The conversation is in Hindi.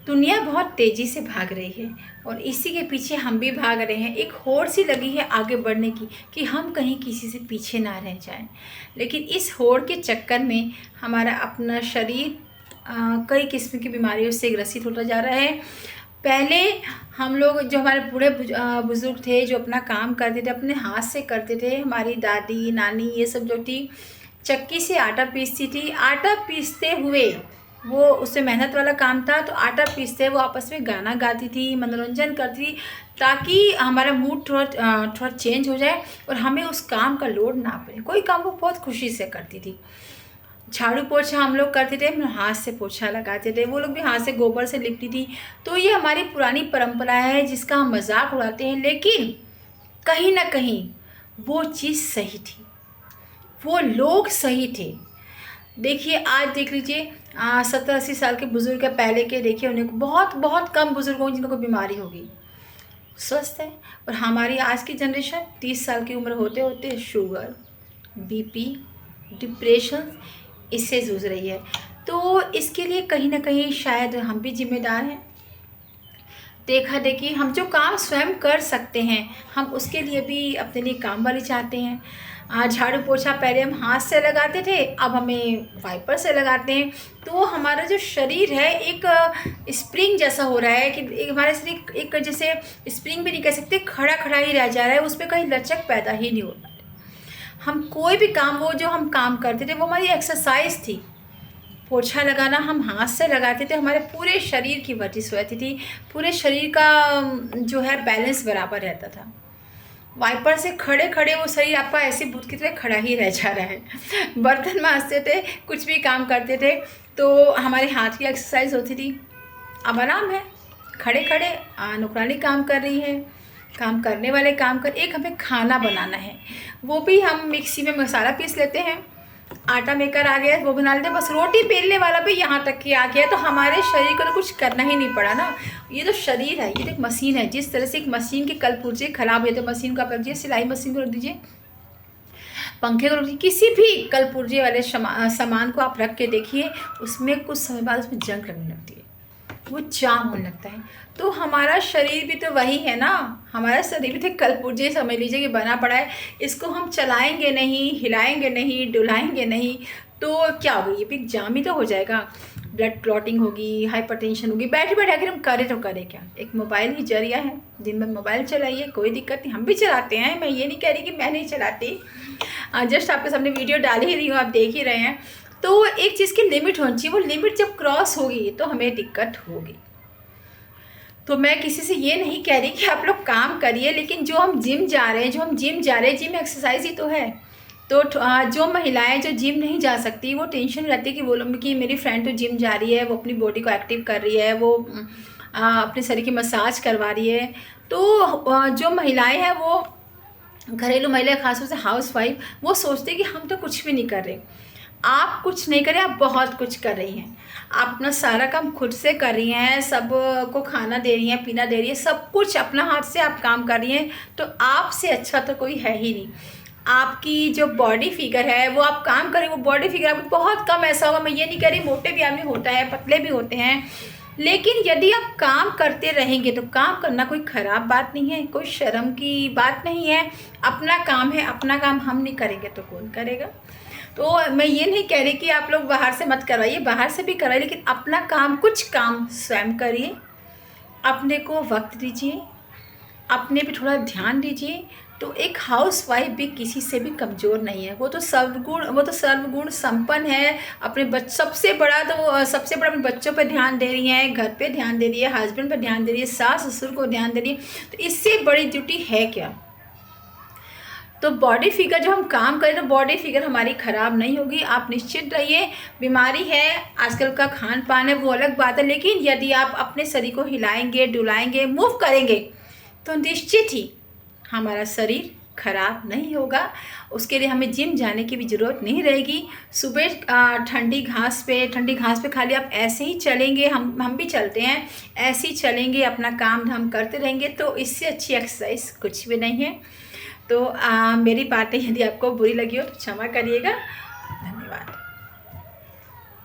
दुनिया बहुत तेज़ी से भाग रही है और इसी के पीछे हम भी भाग रहे हैं। एक होड़ सी लगी है आगे बढ़ने की कि हम कहीं किसी से पीछे ना रह जाएं। लेकिन इस होड़ के चक्कर में हमारा अपना शरीर कई किस्म की बीमारियों से ग्रसित होता जा रहा है। पहले हम लोग जो हमारे बूढ़े बुज़ुर्ग थे जो अपना काम करते थे अपने हाथ से करते थे, हमारी दादी नानी ये सब जो थी चक्की से आटा पीसती थी। आटा पीसते हुए वो उससे मेहनत वाला काम था, तो आटा पीसते वो आपस में गाना गाती थी, मनोरंजन करती थी, ताकि हमारा मूड थोड़ा चेंज हो जाए और हमें उस काम का लोड ना पड़े। कोई काम वो बहुत खुशी से करती थी। झाड़ू पोछा हम लोग करते थे, हम हाथ से पोछा लगाते थे, वो लोग भी हाथ से गोबर से लिपती थी। तो ये हमारी पुरानी परंपरा है जिसका हम मजाक उड़ाते हैं, लेकिन कहीं ना कहीं वो चीज़ सही थी, वो लोग सही थे। देखिए आज देख लीजिए 70-80 साल के बुज़ुर्ग है, पहले के देखिए उन्हें बहुत बहुत कम बुज़ुर्ग होंगे जिनको बीमारी होगी, स्वस्थ है। और हमारी आज की जनरेशन 30 साल की उम्र होते होते शुगर, बीपी, डिप्रेशन इससे जूझ रही है। तो इसके लिए कहीं ना कहीं शायद हम भी जिम्मेदार हैं। देखा देखी हम जो काम स्वयं कर सकते हैं हम उसके लिए भी अपने लिए काम वाली चाहते हैं। झाड़ू पोछा पहले हम हाथ से लगाते थे, अब हमें वाइपर से लगाते हैं। तो हमारा जो शरीर है एक स्प्रिंग जैसा हो रहा है कि हमारे शरीर एक जैसे स्प्रिंग भी नहीं कह सकते, खड़ा खड़ा ही रह जा रहा है, उस पर कहीं लचक पैदा ही नहीं होता। हम कोई भी काम, वो जो हम काम करते थे वो हमारी एक्सरसाइज थी। पोछा लगाना हम हाथ से लगाते थे, हमारे पूरे शरीर की वर्जिश होती थी, पूरे शरीर का जो है बैलेंस बराबर रहता था। वाइपर से खड़े खड़े वो शरीर आपका ऐसी भूत की तरह खड़ा ही रह जा रहा है। बर्तन मांजते थे, कुछ भी काम करते थे तो हमारे हाथ की एक्सरसाइज होती थी। अब आराम है, खड़े खड़े नौकरानी काम कर रही है, काम करने वाले काम कर। एक हमें खाना बनाना है, वो भी हम मिक्सी में मसाला पीस लेते हैं, आटा मेकर आ गया वो बना लेते हैं, बस रोटी बेलने वाला भी यहाँ तक कि आ गया। तो हमारे शरीर को तो कुछ करना ही नहीं पड़ा ना। ये तो शरीर है, ये तो एक मशीन है। जिस तरह से एक मशीन के कल पुर्जे खराब हुए तो मशीन को आप रख दीजिए, सिलाई मशीन को रख दीजिए, पंखे को रख दीजिए, किसी भी कल पुर्जे वाले सामान को आप रख के देखिए, उसमें कुछ समय बाद उसमें जंग लगने लगती है, वो जाम होने लगता है। तो हमारा शरीर भी तो वही है ना, हमारा शरीर भी तो कलपुर्जे समझ लीजिए कि बना पड़ा है। इसको हम चलाएंगे नहीं, हिलाएंगे नहीं, डुलाएंगे नहीं तो क्या होगा, ये भी जाम ही तो हो जाएगा। ब्लड क्लॉटिंग होगी, हाइपरटेंशन होगी। बैठे बैठे अगर हम करें तो करें क्या। एक मोबाइल ही जरिया है, दिन में मोबाइल चलाइए, कोई दिक्कत नहीं, हम भी चलाते हैं, मैं ये नहीं कह रही कि मैं नहीं चलाती, जस्ट आपके सामने वीडियो डाल ही रही हूँ, आप देख ही रहे हैं। तो एक चीज़ की लिमिट होनी चाहिए, वो लिमिट जब क्रॉस होगी तो हमें दिक्कत होगी। तो मैं किसी से ये नहीं कह रही कि आप लोग काम करिए, लेकिन जो हम जिम जा रहे हैं, जिम एक्सरसाइज ही तो है। तो जो महिलाएं जो जिम नहीं जा सकती वो टेंशन रहती है कि वो लोग कि मेरी फ्रेंड तो जिम जा रही है, वो अपनी बॉडी को एक्टिव कर रही है, वो अपने शरीर की मसाज करवा रही है। तो जो महिलाएं हैं वो घरेलू महिला, खासतौर से हाउस वाइफ, वो सोचते हैं कि हम तो कुछ भी नहीं कर रहे। आप कुछ नहीं करें, आप बहुत कुछ कर रही हैं। आप अपना सारा काम खुद से कर रही हैं, सब को खाना दे रही हैं, पीना दे रही हैं, सब कुछ अपना हाथ से आप काम कर रही हैं। तो आपसे अच्छा तो कोई है ही नहीं। आपकी जो बॉडी फिगर है वो आप काम करें, वो बॉडी फिगर आपको बहुत कम ऐसा होगा। मैं ये नहीं कह रही, मोटे भी आदमी होता है, पतले भी होते हैं, लेकिन यदि आप काम करते रहेंगे तो काम करना कोई ख़राब बात नहीं है, कोई शर्म की बात नहीं है। अपना काम है, अपना काम हम नहीं करेंगे तो कौन करेगा। तो मैं ये नहीं कह रही कि आप लोग बाहर से मत करवाइए, बाहर से भी करवाइए, लेकिन अपना काम, कुछ काम स्वयं करिए, अपने को वक्त दीजिए, अपने पे थोड़ा ध्यान दीजिए। तो एक हाउस वाइफ भी किसी से भी कमज़ोर नहीं है, वो तो सर्वगुण संपन्न है। अपने सबसे बड़ा अपने बच्चों पे ध्यान दे रही हैं, घर पे ध्यान दे रही है, हस्बैंड पे ध्यान दे रही है, सास ससुर को ध्यान दे रही है। तो इससे बड़ी ड्यूटी है क्या। तो बॉडी फिगर जो हम काम करें तो बॉडी फिगर हमारी ख़राब नहीं होगी, आप निश्चित रहिए। बीमारी है, आजकल का खान पान है, वो अलग बात है, लेकिन यदि आप अपने शरीर को हिलाएंगे, डुलाएंगे, मूव करेंगे तो निश्चित ही हमारा शरीर खराब नहीं होगा। उसके लिए हमें जिम जाने की भी ज़रूरत नहीं रहेगी। सुबह ठंडी घास पे खाली आप ऐसे ही चलेंगे, हम भी चलते हैं, ऐसे ही चलेंगे, अपना काम धाम करते रहेंगे, तो इससे अच्छी एक्सरसाइज कुछ भी नहीं है। तो मेरी बातें यदि आपको बुरी लगी हो तो क्षमा करिएगा। धन्यवाद।